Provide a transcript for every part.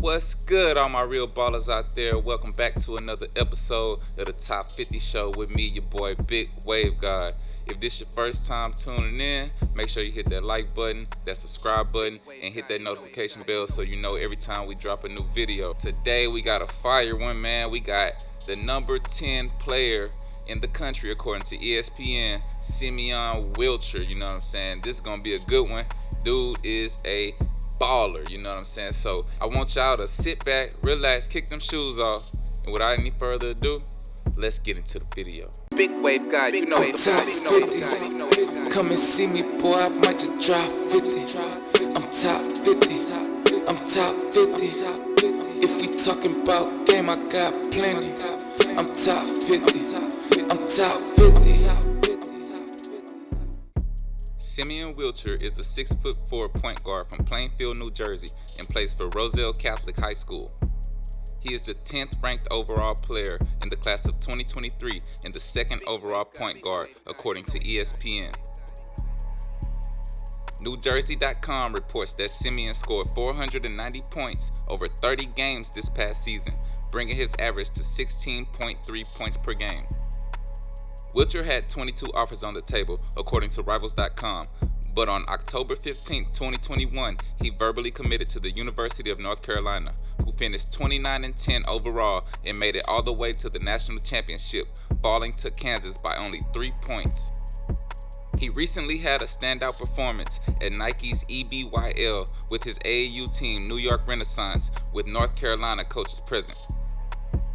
What's good, all my real ballers out there? Welcome back to another episode of the Top 50 Show with me, your boy, Big Wave God. If this your first time tuning in, make sure you hit that like button, that subscribe button, and hit that notification bell so you know every time we drop a new video. Today, we got a fire one, man. We got the number 10 player in the country according to ESPN, SIMEON WILCHER. You know what I'm saying? This is going to be a good one. Dude is a baller, you know what I'm saying? So I want y'all to sit back, relax, kick them shoes off, and without any further ado, let's get into the video. Big Wave God, you know I'm top 50. Come and see me, boy, I might just drop 50. I'm top 50. I'm top 50. If we talking about game, I got plenty. I'm top 50. I'm top 50. SIMEON WILCHER is a 6'4" point guard from Plainfield, New Jersey, and plays for Roselle Catholic High School. He is the 10th ranked overall player in the class of 2023 and the 2nd overall point guard, according to ESPN. NewJersey.com reports that SIMEON scored 490 points over 30 games this past season, bringing his average to 16.3 points per game. WILCHER had 22 offers on the table, according to Rivals.com, but on October 15, 2021, he verbally committed to the University of North Carolina, who finished 29-10 overall and made it all the way to the national championship, falling to Kansas by only 3 points. He recently had a standout performance at Nike's EBYL with his AAU team New York Renaissance, with North Carolina coaches present.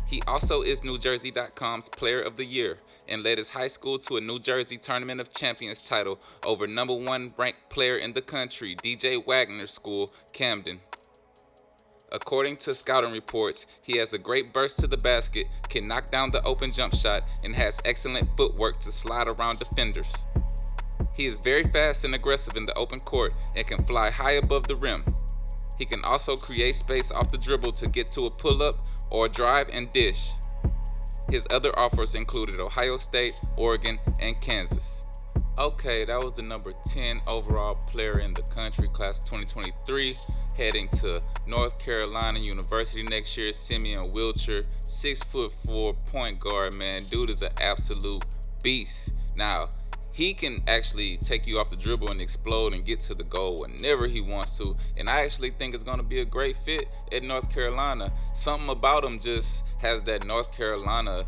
He also is NewJersey.com's Player of the Year and led his high school to a New Jersey Tournament of Champions title over number 1 ranked player in the country, DJ Wagner's school, Camden. According to scouting reports, he has a great burst to the basket, can knock down the open jump shot, and has excellent footwork to slide around defenders. He is very fast and aggressive in the open court and can fly high above the rim. He can also create space off the dribble to get to a pull-up or drive and dish. His other offers included Ohio State, Oregon, and Kansas. Okay, that was the number 10 overall player in the country, class 2023, heading to North Carolina University next year. SIMEON WILCHER, 6'4" point guard, man. Dude is an absolute beast. Now, he can actually take you off the dribble and explode and get to the goal whenever he wants to. And I actually think it's going to be a great fit at North Carolina. Something about him just has that North Carolina,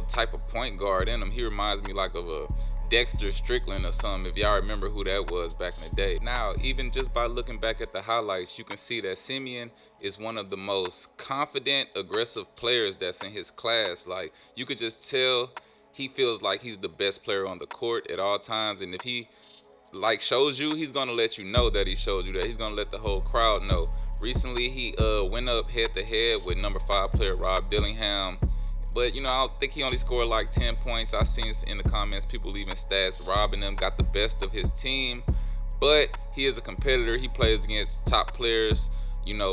type of point guard in him. He reminds me like of a Dexter Strickland or something, if y'all remember who that was back in the day. Now, even just by looking back at the highlights, you can see that SIMEON is one of the most confident, aggressive players that's in his class. Like, you could just tell he feels like he's the best player on the court at all times, and if he shows you, he's gonna let you know that he showed you that. He's gonna let the whole crowd know. Recently, he went up head-to-head with number 5 player Rob Dillingham, but I don't think he only scored like 10 points. I seen in the comments people leaving stats. Rob and them got the best of his team, but he is a competitor. He plays against top players,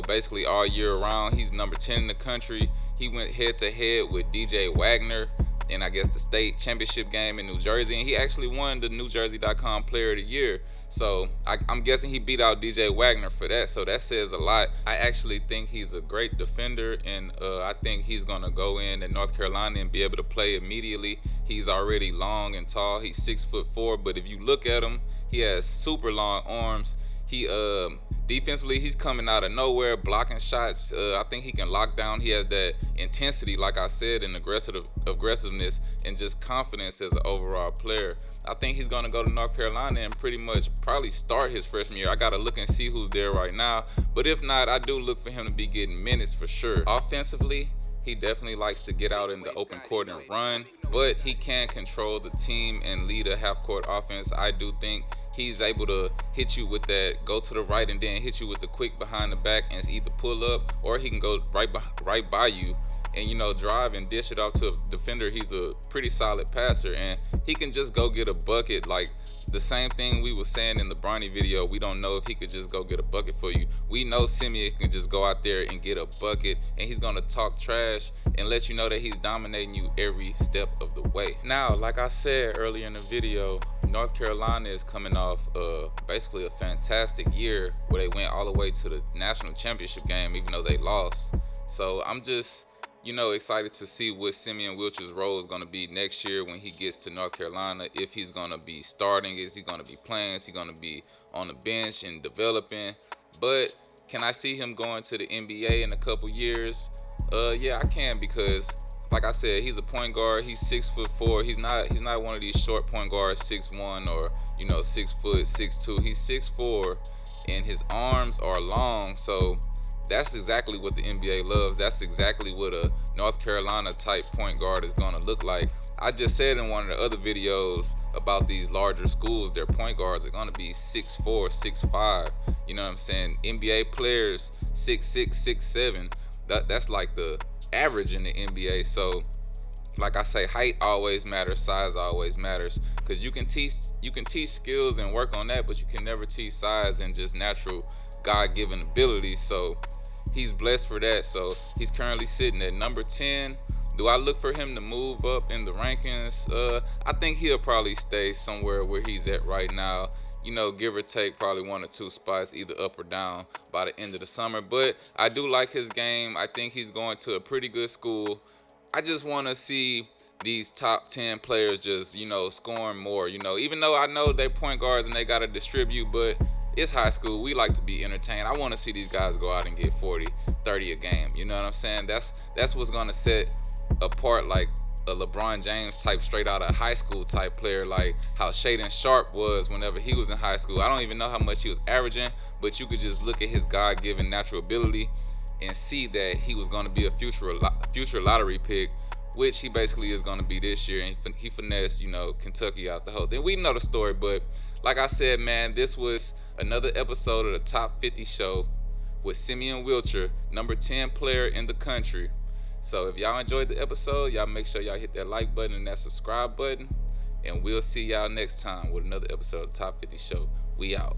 basically all year round. He's number 10 in the country. He went head-to-head with DJ Wagner in, I guess, the state championship game in New Jersey, and he actually won the NewJersey.com Player of the Year. So I'm guessing he beat out DJ Wagner for that, so that says a lot. I actually think he's a great defender, and I think he's gonna go in at North Carolina and be able to play immediately. He's already long and tall. He's 6'4", but if you look at him, he has super long arms. He defensively, he's coming out of nowhere, blocking shots. I think he can lock down. He has that intensity, like I said, and aggressiveness and just confidence as an overall player. I think he's going to go to North Carolina and pretty much probably start his freshman year. I got to look and see who's there right now. But if not, I do look for him to be getting minutes for sure. Offensively, he definitely likes to get out in the open court and run, but he can control the team and lead a half-court offense. I do think he's able to hit you with that, go to the right and then hit you with the quick behind the back and either pull up, or he can go right by you and drive and dish it off to a defender. He's a pretty solid passer, and he can just go get a bucket. Like the same thing we were saying in the Bronny video, we don't know if he could just go get a bucket for you. We know SIMEON can just go out there and get a bucket, and he's gonna talk trash and let you know that he's dominating you every step of the way. Now, like I said earlier in the video, North Carolina is coming off basically a fantastic year where they went all the way to the national championship game, even though they lost. So I'm just, excited to see what Simeon Wilcher's role is going to be next year when he gets to North Carolina. If he's going to be starting, is he going to be playing, is he going to be on the bench and developing? But can I see him going to the NBA in a couple years? Yeah, I can, because like I said, he's a point guard. He's 6'4". He's not one of these short point guards, 6'1" or 6 foot, 6'2". He's 6'4", and his arms are long. So that's exactly what the NBA loves. That's exactly what a North Carolina type point guard is gonna look like. I just said in one of the other videos about these larger schools, their point guards are gonna be 6'4", 6'5". You know what I'm saying? NBA players 6'6", 6'7". That's like the average in the NBA. So like I say, height always matters, size always matters, because you can teach skills and work on that, but you can never teach size and just natural God-given ability. So he's blessed for that. So he's currently sitting at number 10. Do I look for him to move up in the rankings? I think he'll probably stay somewhere where he's at right now, give or take probably 1 or 2 spots, either up or down by the end of the summer. But I do like his game. I think he's going to a pretty good school. I just want to see these top 10 players just, scoring more, even though I know they're point guards and they got to distribute, but it's high school. We like to be entertained. I want to see these guys go out and get 40, 30 a game. You know what I'm saying? That's what's going to set apart like a LeBron James type, straight out of high school type player, like how Shaedon Sharpe was whenever he was in high school. I don't even know how much he was averaging, but you could just look at his God-given natural ability and see that he was going to be a future lottery pick, which he basically is going to be this year. And he finessed, Kentucky out the hole. Then we know the story. But like I said, man, this was another episode of the Top 50 Show with Simeon Wilcher, number 10 player in the country. So if y'all enjoyed the episode, y'all make sure y'all hit that like button and that subscribe button. And we'll see y'all next time with another episode of the Top 50 Show. We out.